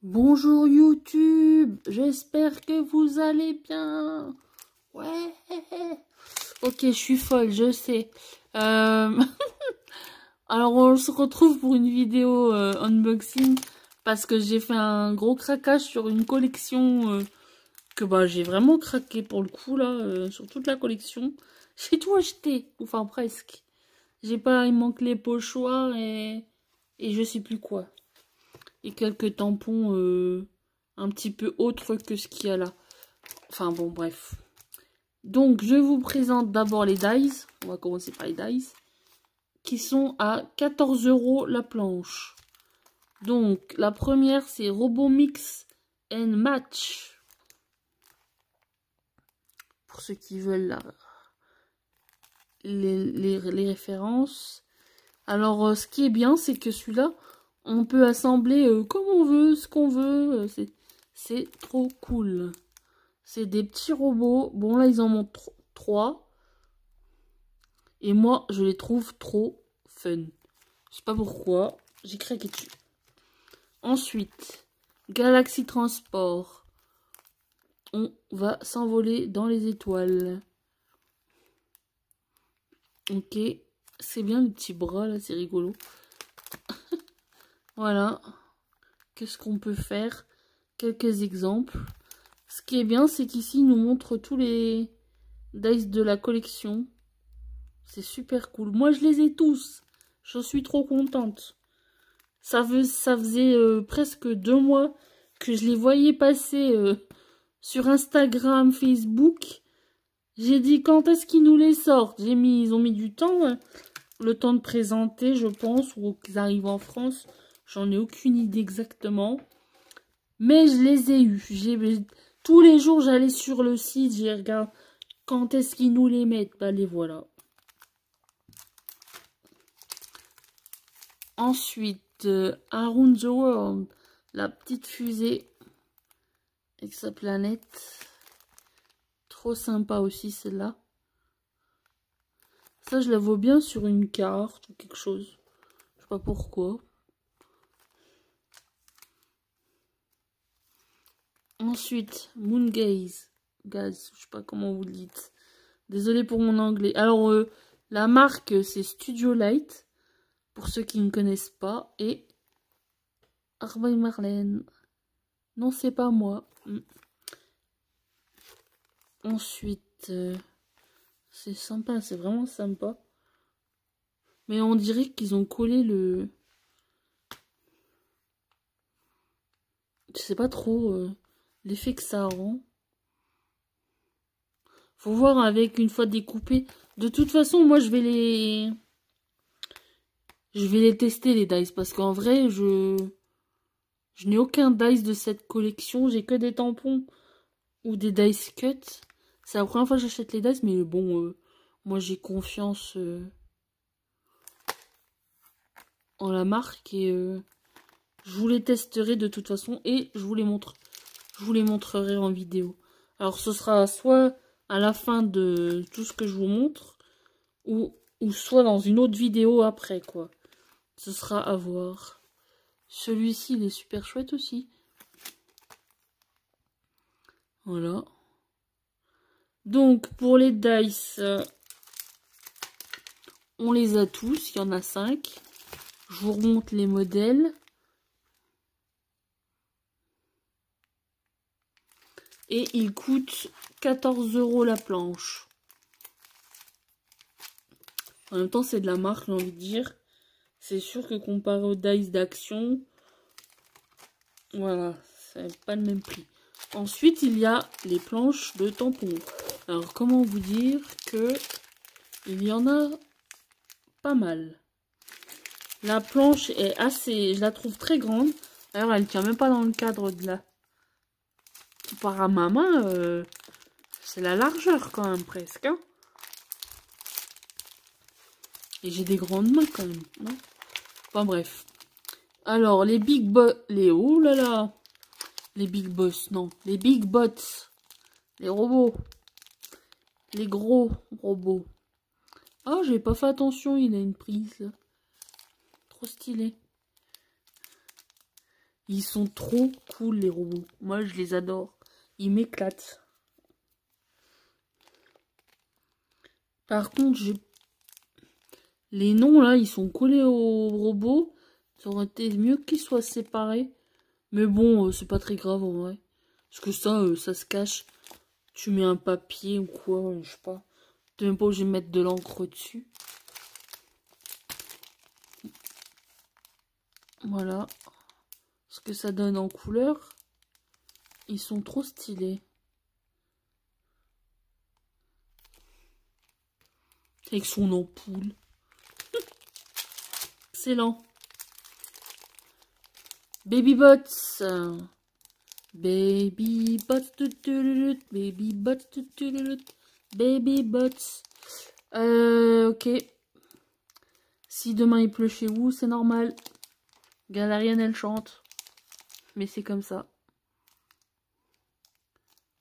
Bonjour YouTube, j'espère que vous allez bien. Ouais. Ok, je suis folle, je sais. Alors on se retrouve pour une vidéo unboxing parce que j'ai fait un gros craquage sur une collection que j'ai vraiment craqué pour le coup là, sur toute la collection. J'ai tout acheté, enfin presque. J'ai pas, il manque les pochoirs et je sais plus quoi. Et quelques tampons un petit peu autres que ce qu'il y a là. Enfin bon, bref. Donc, je vous présente d'abord les dies. On va commencer par les dies. Qui sont à 14 € la planche. Donc, la première, c'est Robot Mix and Match. Pour ceux qui veulent les références. Alors, ce qui est bien, c'est que celui-là, on peut assembler comme on veut, ce qu'on veut. C'est trop cool. C'est des petits robots. Bon, là, ils en ont 3. Et moi, je les trouve trop fun. Je sais pas pourquoi. J'ai craqué dessus. Ensuite, Galaxy Transport. On va s'envoler dans les étoiles. Ok. C'est bien le petit bras, là. C'est rigolo. Voilà. Qu'est-ce qu'on peut faire? Quelques exemples. Ce qui est bien, c'est qu'ici, il nous montre tous les dice de la collection. C'est super cool. Moi, je les ai tous. Je suis trop contente. Ça faisait presque 2 mois que je les voyais passer sur Instagram, Facebook. J'ai dit quand est-ce qu'ils nous les sortent. Ils ont mis du temps. Le temps de présenter, je pense, ou qu'ils arrivent en France. J'en ai aucune idée exactement. Mais je les ai eus. Tous les jours, j'allais sur le site. J'ai regardé quand est-ce qu'ils nous les mettent. Bah, les voilà. Ensuite, Around the World, la petite fusée avec sa planète. Trop sympa aussi celle-là. Ça, je la vois bien sur une carte ou quelque chose. Je sais pas pourquoi. Ensuite, Moon Gaze. Gaz, je sais pas comment vous le dites. Désolé pour mon anglais. Alors, la marque, c'est Studio Light. Pour ceux qui ne connaissent pas. Et Arba et Marlène. Non, c'est pas moi. Ensuite, c'est sympa, c'est vraiment sympa. Mais on dirait qu'ils ont collé le... Je sais pas trop l'effet que ça rend. Faut voir avec une fois découpé. De toute façon, moi, je vais les tester, les dice. Parce qu'en vrai, je n'ai aucun dice de cette collection. J'ai que des tampons ou des dice cut. C'est la première fois que j'achète les dice. Mais bon, moi, j'ai confiance en la marque. Et je vous les testerai de toute façon. Et je vous les montrerai en vidéo. Alors, ce sera soit à la fin de tout ce que je vous montre, ou soit dans une autre vidéo après, quoi. Ce sera à voir. Celui-ci, il est super chouette aussi. Voilà. Donc, pour les dice, on les a tous. Il y en a 5. Je vous remonte les modèles. Et ils coûtent 14 € la planche. En même temps, c'est de la marque, j'ai envie de dire. C'est sûr que comparé aux dice d'action, voilà, c'est pas le même prix. Ensuite, il y a les planches de tampons. Alors, comment vous dire que il y en a pas mal. La planche est assez, je la trouve très grande. D'ailleurs, elle tient même pas dans le cadre de la... Par à ma main, c'est la largeur quand même, presque. Hein. Et j'ai des grandes mains quand même, non? Enfin bref. Alors, les big boss... Oh là là. Les big boss, non. Les big bots. Les robots. Les gros robots. Ah, j'ai pas fait attention, il a une prise. Là. Trop stylé. Ils sont trop cool, les robots. Moi, je les adore. Ils m'éclatent. Par contre, les noms, là, ils sont collés aux robots. Ça aurait été mieux qu'ils soient séparés. Mais bon, c'est pas très grave, en vrai. Parce que ça se cache. Tu mets un papier ou quoi, je sais pas. T'es même pas obligé de mettre de l'encre dessus. Voilà. Ce que ça donne en couleur. Ils sont trop stylés. Avec son ampoule. Excellent. Baby Bots. Baby Bots. Baby Bots. Baby Bots. Ok. Si demain il pleut chez vous, c'est normal. Galarienne, elle chante. Mais c'est comme ça.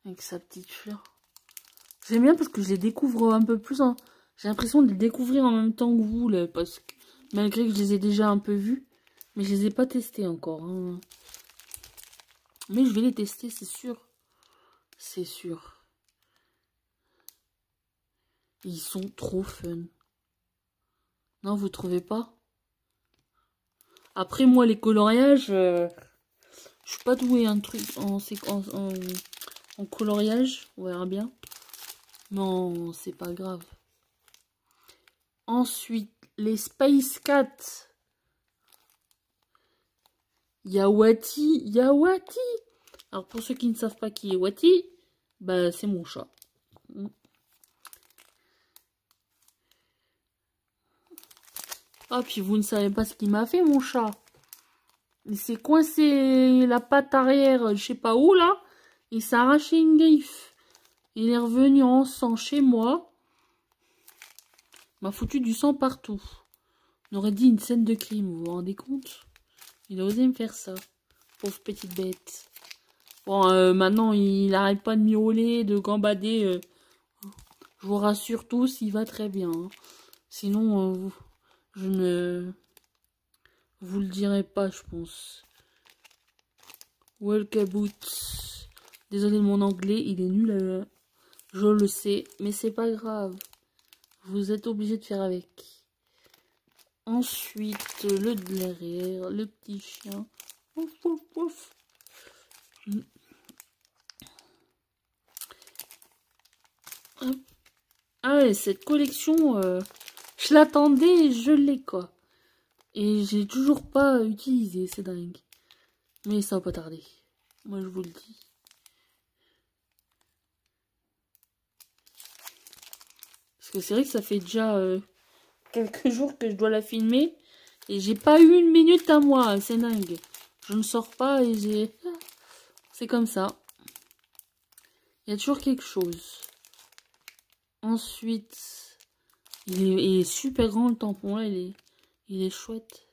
Avec sa petite fleur. J'aime bien parce que je les découvre un peu plus. J'ai l'impression de les découvrir en même temps que vous, là, parce que malgré que je les ai déjà un peu vus. Mais je les ai pas testés encore. Hein. Mais je vais les tester, c'est sûr. C'est sûr. Ils sont trop fun. Non, vous trouvez pas? Après, moi, les coloriages, je suis pas douée un truc en coloriage. On verra bien. Non, c'est pas grave. Ensuite, les Space Cats. Yawati. Alors, pour ceux qui ne savent pas qui est Wati, bah, c'est mon chat. Ah, puis vous ne savez pas ce qu'il m'a fait, mon chat. Il s'est coincé la patte arrière, je sais pas où, là. Il s'est arraché une griffe. Il est revenu en sang chez moi. Il m'a foutu du sang partout. On aurait dit une scène de crime, vous vous rendez compte? Il a osé me faire ça. Pauvre petite bête. Bon, maintenant, il n'arrête pas de miauler, de gambader. Je vous rassure tous, il va très bien. Hein. Sinon, je ne vous le dirai pas, je pense. Welcome. Désolé de mon anglais, il est nul. Je le sais, mais c'est pas grave. Vous êtes obligé de faire avec. Ensuite, le derrière, le petit chien. Ouf, ouf, ouf. Ah ouais, cette collection, je l'attendais et je l'ai, quoi. Et j'ai toujours pas utilisé, c'est dingue. Mais ça va pas tarder. Moi, je vous le dis. Parce que c'est vrai que ça fait déjà quelques jours que je dois la filmer. Et j'ai pas eu une minute à moi, c'est dingue. Je ne sors pas et j'ai... C'est comme ça. Il y a toujours quelque chose. Ensuite, il est super grand le tampon là, il est chouette.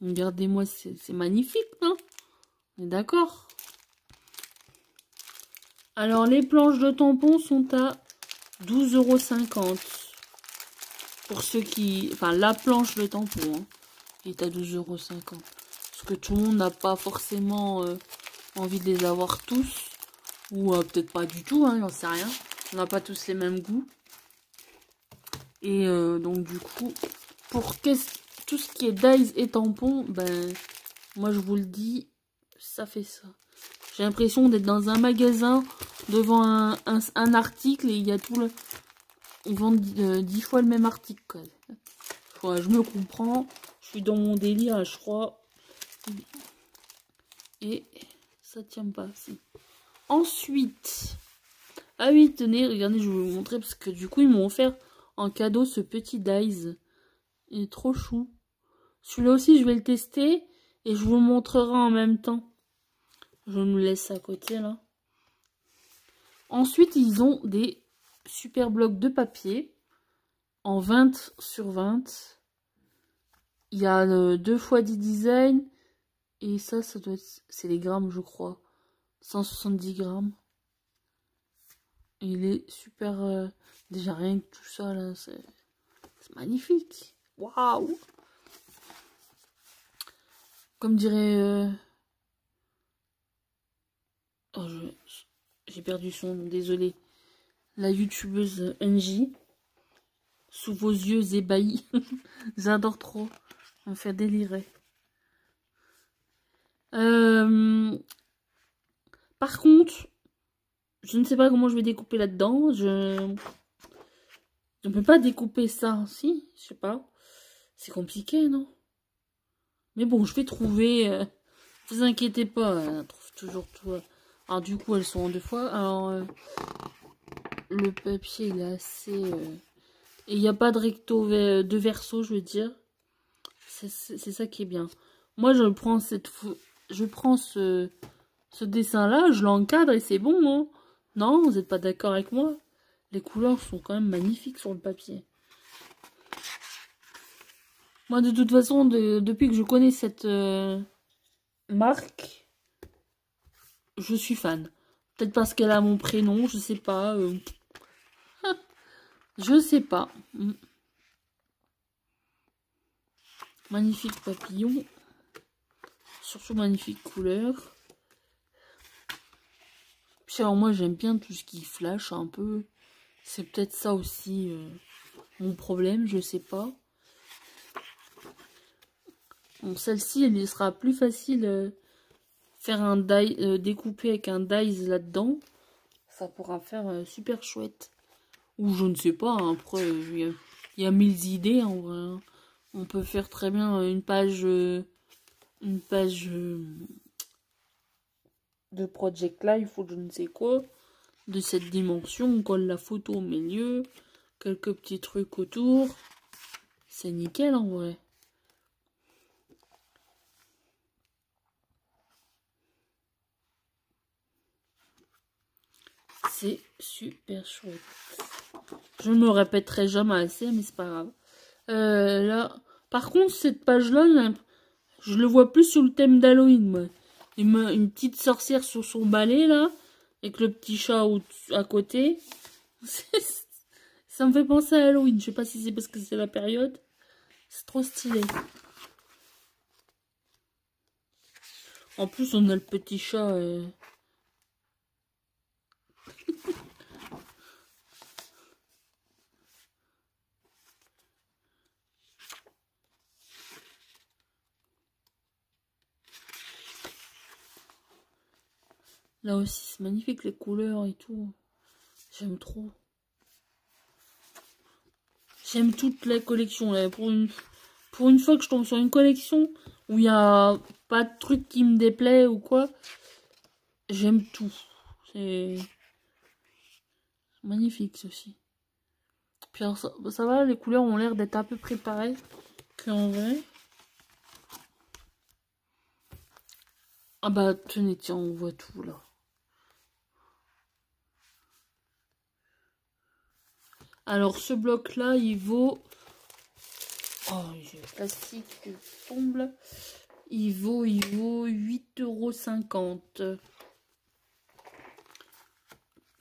Regardez-moi, c'est magnifique, non? On est d'accord? Alors, les planches de tampons sont à 12,50 €. Pour ceux qui... Enfin, la planche de tampon hein, est à 12,50 €. Parce que tout le monde n'a pas forcément envie de les avoir tous. Ou peut-être pas du tout, hein, j'en sais rien. On n'a pas tous les mêmes goûts. Et donc, du coup, pour tout ce qui est dies et tampons, ben, moi, je vous le dis, ça fait ça. J'ai l'impression d'être dans un magasin devant un article et il y a tout le... Ils vendent 10 fois le même article. Quoi. Je me comprends. Je suis dans mon délire, je crois. Et ça tient pas. Si. Ensuite. Ah oui, tenez, regardez, je vais vous montrer parce que du coup, ils m'ont offert en cadeau ce petit dies. Il est trop chou. Celui-là aussi, je vais le tester et je vous le montrerai en même temps. Je me laisse à côté là. Ensuite, ils ont des super blocs de papier en 20 sur 20. Il y a 2 fois 10 designs. Et ça doit être... C'est les grammes, je crois. 170 grammes. Il est super... déjà rien que tout ça là, c'est magnifique. Waouh! Comme dirait... Oh, j'ai perdu son nom, désolé. La youtubeuse NJ. Sous vos yeux ébahis. J'adore trop. On me fait délirer. Par contre, je ne sais pas comment je vais découper là-dedans. Je ne peux pas découper ça. Si, je sais pas. C'est compliqué, non? Mais bon, je vais trouver. Ne vous inquiétez pas. On trouve toujours tout. Alors du coup, elles sont en deux fois. Alors, le papier, il est assez... Et il n'y a pas de recto, de verso, je veux dire. C'est ça qui est bien. Moi, je prends ce dessin-là, je l'encadre et c'est bon, hein. Non, vous n'êtes pas d'accord avec moi? Les couleurs sont quand même magnifiques sur le papier. Moi, de toute façon, depuis que je connais cette marque, je suis fan. Peut-être parce qu'elle a mon prénom, je sais pas. Je sais pas. Magnifique papillon. Surtout magnifique couleur. Puis alors moi j'aime bien tout ce qui flash un peu. C'est peut-être ça aussi mon problème, je sais pas. Bon, celle-ci, il sera plus facile faire un die, découper avec un dies là-dedans. Ça pourra faire super chouette. Ou je ne sais pas, hein, après il y a 1000 idées en vrai. Hein. On peut faire très bien une page de Project Life ou je ne sais quoi. De cette dimension, on colle la photo au milieu. Quelques petits trucs autour. C'est nickel en vrai. C'est super chouette. Je ne me répéterai jamais assez, mais c'est pas grave. Là, par contre, cette page-là, je le vois plus sur le thème d'Halloween, moi. Une petite sorcière sur son balai, là, avec le petit chat à côté. Ça me fait penser à Halloween. Je sais pas si c'est parce que c'est la période. C'est trop stylé. En plus, on a le petit chat... Là aussi, c'est magnifique, les couleurs et tout. J'aime trop. J'aime toute la collection. Là. Pour une fois que je tombe sur une collection où il n'y a pas de truc qui me déplaît ou quoi, j'aime tout. C'est magnifique, ceci. Puis alors, ça va, les couleurs ont l'air d'être à peu près pareilles qu'en vrai. Ah bah, tenez, tiens, on voit tout, là. Alors, ce bloc-là, il vaut... Oh, j'ai le plastique qui tombe, là. Il vaut 8,50 €.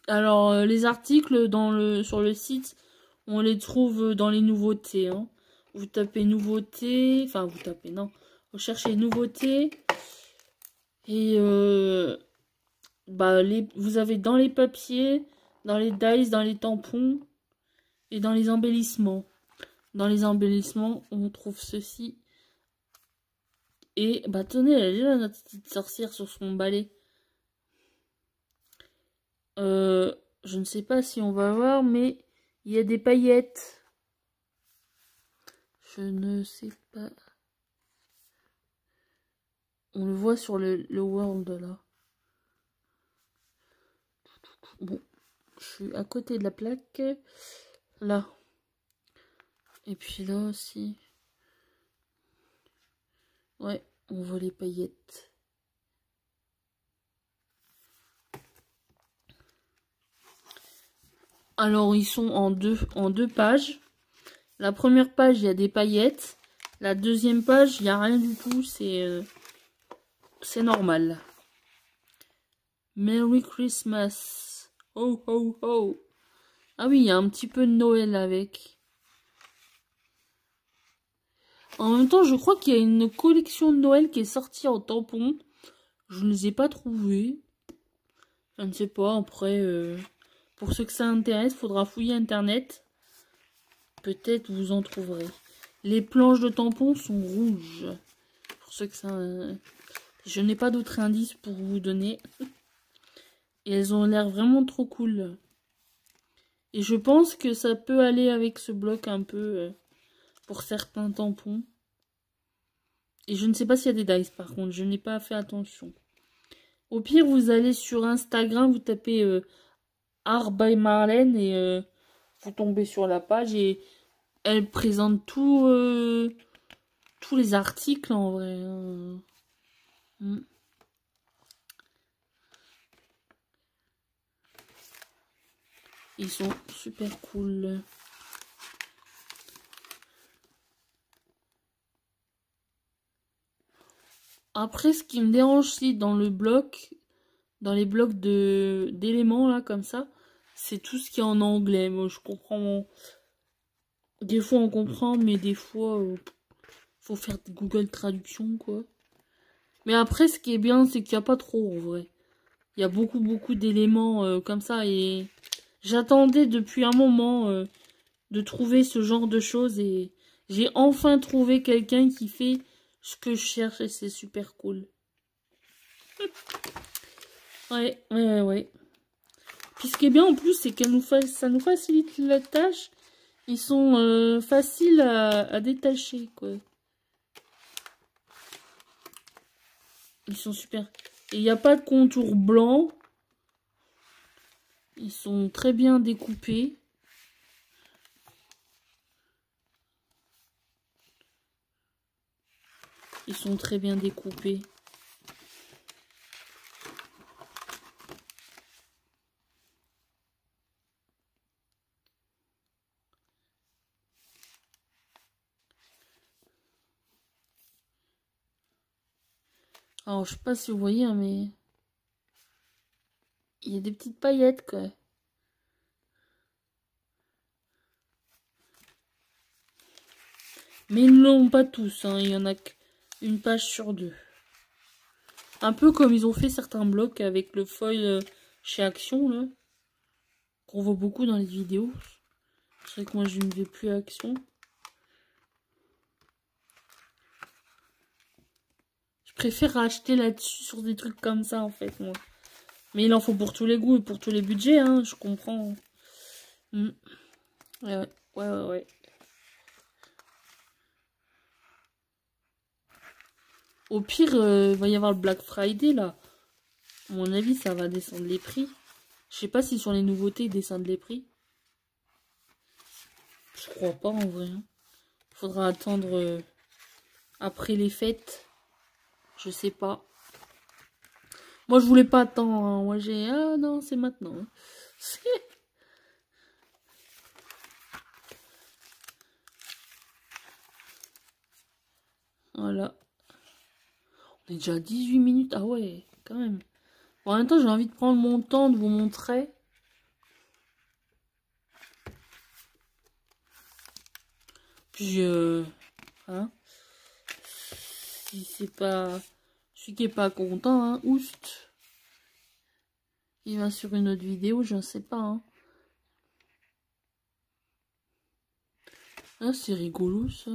Alors, les articles sur le site, on les trouve dans les nouveautés. Hein. Vous tapez nouveautés, enfin vous tapez, non. Vous cherchez nouveautés. Et vous avez dans les papiers, dans les dies, dans les tampons et dans les embellissements. Dans les embellissements, on trouve ceci. Et bah tenez, elle est là, notre petite sorcière sur son balai. Je ne sais pas si on va voir, mais il y a des paillettes. Je ne sais pas. On le voit sur le World là. Bon, je suis à côté de la plaque. Là. Et puis là aussi. Ouais, on voit les paillettes. Alors, ils sont en deux pages. La première page, il y a des paillettes. La deuxième page, il n'y a rien du tout. C'est normal. Merry Christmas. Ho, ho, ho. Ah oui, il y a un petit peu de Noël avec. En même temps, je crois qu'il y a une collection de Noël qui est sortie en tampon. Je ne les ai pas trouvés. Je ne sais pas, après, pour ceux que ça intéresse, faudra fouiller Internet. Peut-être vous en trouverez. Les planches de tampons sont rouges. Pour ceux que ça... je n'ai pas d'autres indices pour vous donner. Et elles ont l'air vraiment trop cool. Et je pense que ça peut aller avec ce bloc un peu pour certains tampons. Et je ne sais pas s'il y a des dice par contre. Je n'ai pas fait attention. Au pire, vous allez sur Instagram, vous tapez Art by Marlène et vous tombez sur la page et elle présente tous les articles en vrai. Ils sont super cool. Après, ce qui me dérange aussi dans le bloc, dans les blocs d'éléments là comme ça, c'est tout ce qui est en anglais. Moi, je comprends. Des fois, on comprend, mais des fois, faut faire Google Traduction quoi. Mais après, ce qui est bien, c'est qu'il n'y a pas trop en vrai. Il y a beaucoup d'éléments comme ça et j'attendais depuis un moment de trouver ce genre de choses et j'ai enfin trouvé quelqu'un qui fait ce que je cherche et c'est super cool. Ouais. Puis ce qui est bien en plus, c'est que ça nous facilite la tâche. Ils sont faciles à détacher, quoi. Ils sont super. Et il n'y a pas de contour blanc. Ils sont très bien découpés. Ils sont très bien découpés. Alors, je sais pas si vous voyez, hein, mais il y a des petites paillettes, quoi. Mais ils ne l'ont pas tous, hein. Il y en a qu'une page sur deux. Un peu comme ils ont fait certains blocs avec le foil chez Action, là. Qu'on voit beaucoup dans les vidéos. C'est vrai que moi, je ne vais plus à Action. Je préfère acheter là-dessus sur des trucs comme ça, en fait, moi. Mais il en faut pour tous les goûts et pour tous les budgets, hein. Je comprends. Ouais. Au pire, il va y avoir le Black Friday, là. À mon avis, ça va descendre les prix. Je sais pas si sur les nouveautés, ils descendent les prix. Je crois pas, en vrai. Faudra attendre après les fêtes. Je sais pas. Moi, je voulais pas attendre. Hein. Moi, j'ai... Ah non, c'est maintenant. Hein. Voilà. On est déjà à 18 minutes. Ah ouais, quand même. Bon, en même temps, j'ai envie de prendre mon temps de vous montrer. Puis, hein. Si c'est pas... Celui qui est pas content, hein, oust. Il va sur une autre vidéo, je ne sais pas, hein. Ah, c'est rigolo, ça.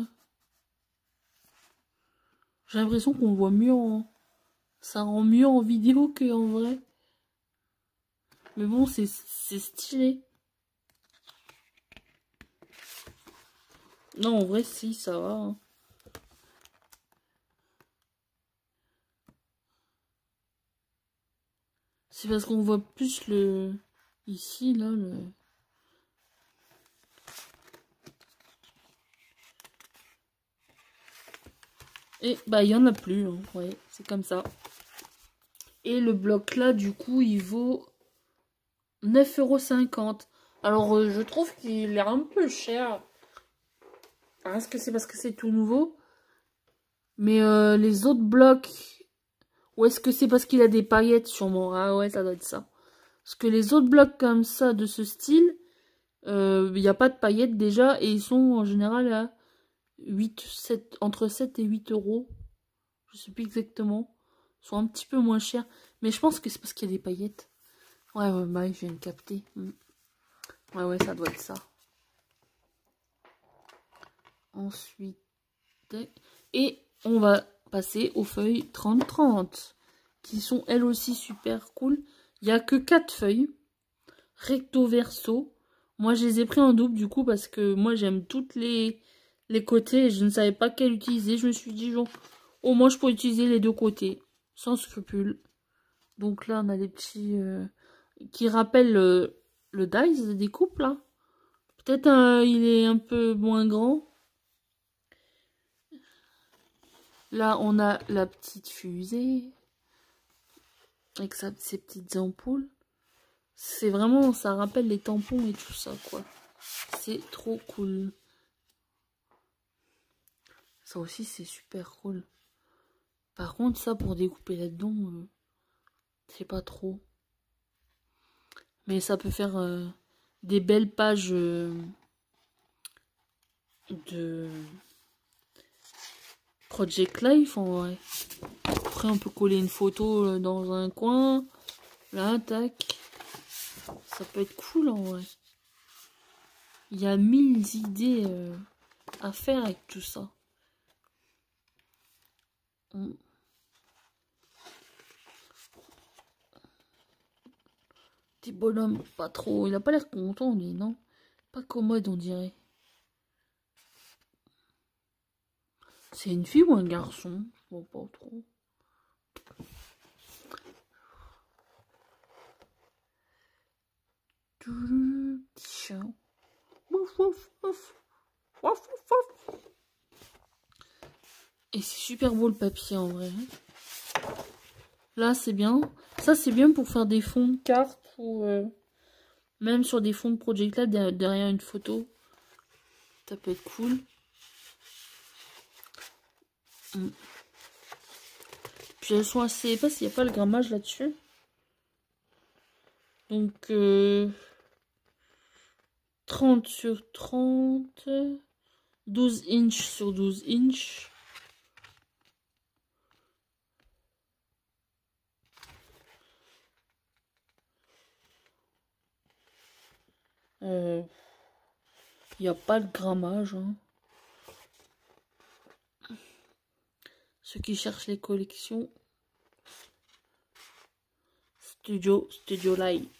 J'ai l'impression qu'on voit mieux en... Ça rend mieux en vidéo qu'en vrai. Mais bon, c'est stylé. Non, en vrai, si, ça va. Hein. C'est parce qu'on voit plus le... Ici, là, le... Et bah, il n'y en a plus. Hein. Ouais, c'est comme ça. Et le bloc là, du coup, il vaut 9,50 €. Alors, je trouve qu'il est un peu cher. Est-ce que c'est parce que c'est tout nouveau? Mais les autres blocs... Ou est-ce que c'est parce qu'il a des paillettes sûrement? Ah ouais, ça doit être ça. Parce que les autres blocs comme ça, de ce style, il n'y a pas de paillettes déjà. Et ils sont en général à 7, entre 7 et 8 euros. Je sais plus exactement. Ils sont un petit peu moins chers. Mais je pense que c'est parce qu'il y a des paillettes. Ouais, bah, je viens de capter. Ouais, ça doit être ça. Ensuite... Et on va passer aux feuilles 30-30. Qui sont elles aussi super cool. Il n'y a que 4 feuilles. Recto verso. Moi, je les ai pris en double du coup parce que moi, j'aime toutes les côtés. Et je ne savais pas quelle utiliser. Je me suis dit, genre, au moins, je peux utiliser les deux côtés. Sans scrupule. Donc là, on a les petits... qui rappellent le dice de découpe, là. Peut-être il est un peu moins grand. Là, on a la petite fusée. Avec ses petites ampoules. C'est vraiment... Ça rappelle les tampons et tout ça, quoi. C'est trop cool. Ça aussi, c'est super cool. Par contre, ça, pour découper là-dedans, c'est pas trop. Mais ça peut faire des belles pages de Project Life, en vrai. Après, on peut coller une photo dans un coin. Là, tac. Ça peut être cool, en vrai. Il y a 1000 idées à faire avec tout ça. Petit bonhomme, pas trop. Il a pas l'air content, lui, non? Pas commode, on dirait. C'est une fille ou un garçon? Bon, pas trop. Petit chat. Wouf, wouf, wouf. Wouf, wouf, wouf. Et c'est super beau le papier en vrai. Là c'est bien. Ça c'est bien pour faire des fonds de cartes ou même sur des fonds de Project Lab derrière une photo. Ça peut être cool. Puis elles sont assez épaisses, il n'y a pas le grammage là-dessus. Donc 30 sur 30. 12 inches sur 12 inches. Il n'y a pas de grammage. Hein. Ceux qui cherchent les collections. Studio Light.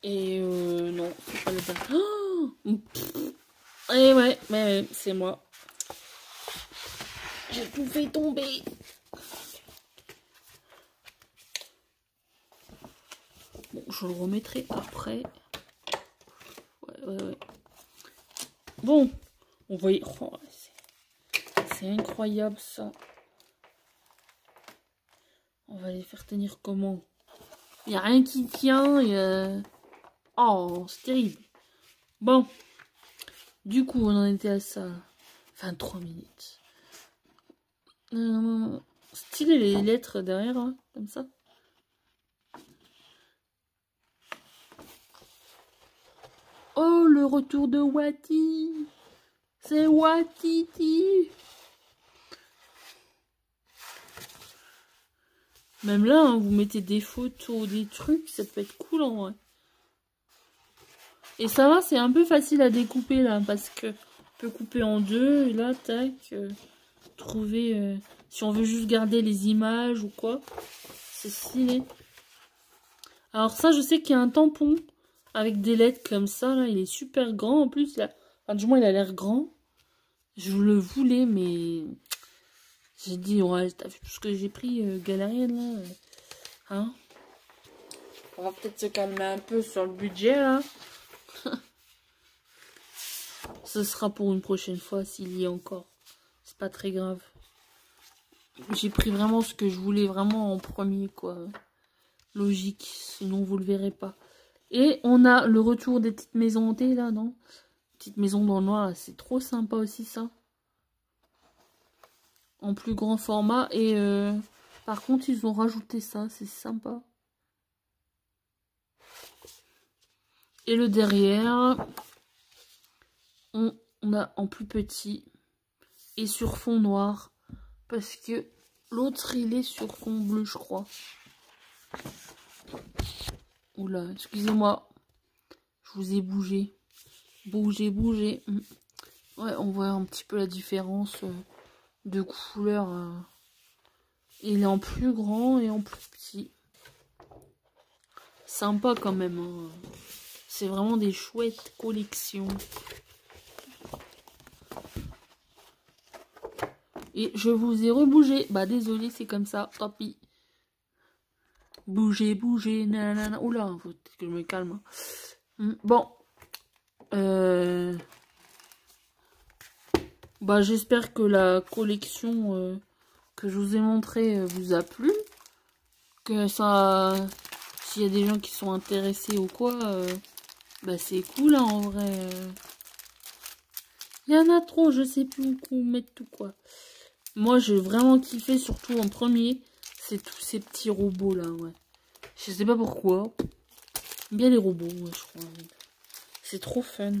Et non, c'est pas le bon. Oh et ouais, mais c'est moi. J'ai tout fait tomber. Bon, je le remettrai après. Ouais. Bon, on va y... Oh, c'est incroyable ça. On va les faire tenir comment? Il n'y a rien qui tient. Oh, c'est terrible. Bon. Du coup, on en était à ça. 23 minutes. Stylé les lettres derrière, hein, comme ça. Oh, le retour de Wati. C'est Watiti. Même là, hein, vous mettez des photos, des trucs, ça peut être cool en vrai. Et ça va, c'est un peu facile à découper là, parce que on peut couper en deux, et là, tac, trouver, si on veut juste garder les images ou quoi, c'est stylé. Alors ça, je sais qu'il y a un tampon avec des lettres comme ça, là, il est super grand en plus, là. Enfin, du moins, il a l'air grand. Je le voulais, mais j'ai dit, ouais, t'as vu tout ce que j'ai pris, galérienne, là. Hein? On va peut-être se calmer un peu sur le budget, là. Ce sera pour une prochaine fois, s'il y a encore. C'est pas très grave. J'ai pris vraiment ce que je voulais, vraiment en premier, quoi. Logique, sinon vous le verrez pas. Et on a le retour des petites maisons hantées, là, non? Petite maison dans le noir, c'est trop sympa aussi, ça. En plus grand format. Et par contre, ils ont rajouté ça, c'est sympa. Et le derrière, on a en plus petit et sur fond noir. Parce que l'autre, il est sur fond bleu, je crois. Oula, excusez-moi. Je vous ai bougé. Bougé. Ouais, on voit un petit peu la différence de couleur. Il est en plus grand et en plus petit. Sympa quand même. Hein. C'est vraiment des chouettes collections. Et je vous ai rebougé. Bah désolé, c'est comme ça. Tant pis. Bougez, nanana. Oula, faut que je me calme. Bon. Bah j'espère que la collection que je vous ai montrée vous a plu. Que ça... S'il y a des gens qui sont intéressés ou quoi, bah c'est cool hein, en vrai. Il y en a trop, je sais plus où mettre tout quoi. Moi j'ai vraiment kiffé, surtout en premier, c'est tous ces petits robots là, ouais. Je sais pas pourquoi. Bien les robots, ouais, je crois. C'est trop fun.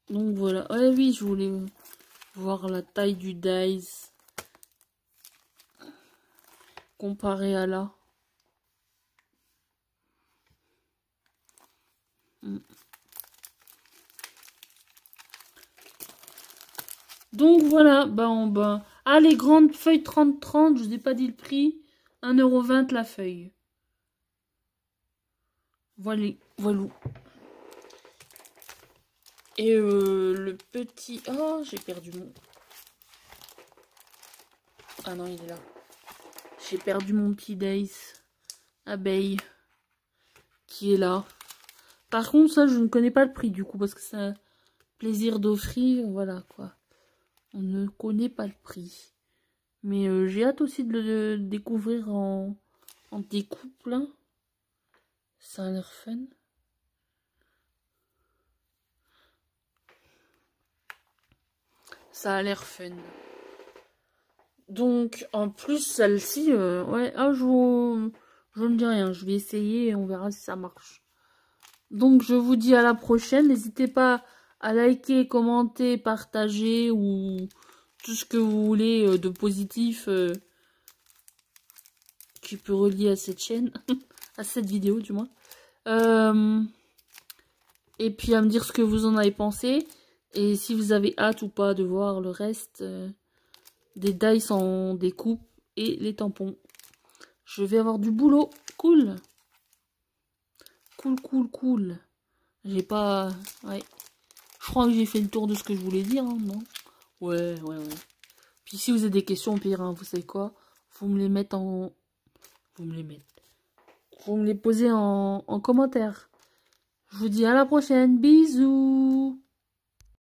Donc voilà. Ah oui, je voulais voir la taille du dice comparé à là. Donc voilà, ah, les grandes feuilles 30-30, je vous ai pas dit le prix, 1,20 € la feuille. Voilà. Et le petit... Oh, j'ai perdu mon... Ah non, il est là. J'ai perdu mon petit Dace abeille qui est là. Par contre, ça, je ne connais pas le prix du coup, parce que c'est un plaisir d'offrir, voilà quoi. On ne connaît pas le prix. Mais j'ai hâte aussi de le découvrir en découpe là. Ça a l'air fun. Ça a l'air fun. Donc, en plus, celle-ci, ouais, je ne dis rien. Je vais essayer et on verra si ça marche. Donc, je vous dis à la prochaine. N'hésitez pas à liker, commenter, partager ou tout ce que vous voulez de positif qui peut relier à cette chaîne, à cette vidéo du moins. Et puis à me dire ce que vous en avez pensé et si vous avez hâte ou pas de voir le reste des dice en découpe et les tampons. Je vais avoir du boulot. Cool. Cool. J'ai pas... Ouais. Je crois que j'ai fait le tour de ce que je voulais dire, hein, non? Ouais. Puis si vous avez des questions, pire, hein, vous savez quoi? Vous me les mettez en... Vous me les posez en commentaire. Je vous dis à la prochaine. Bisous.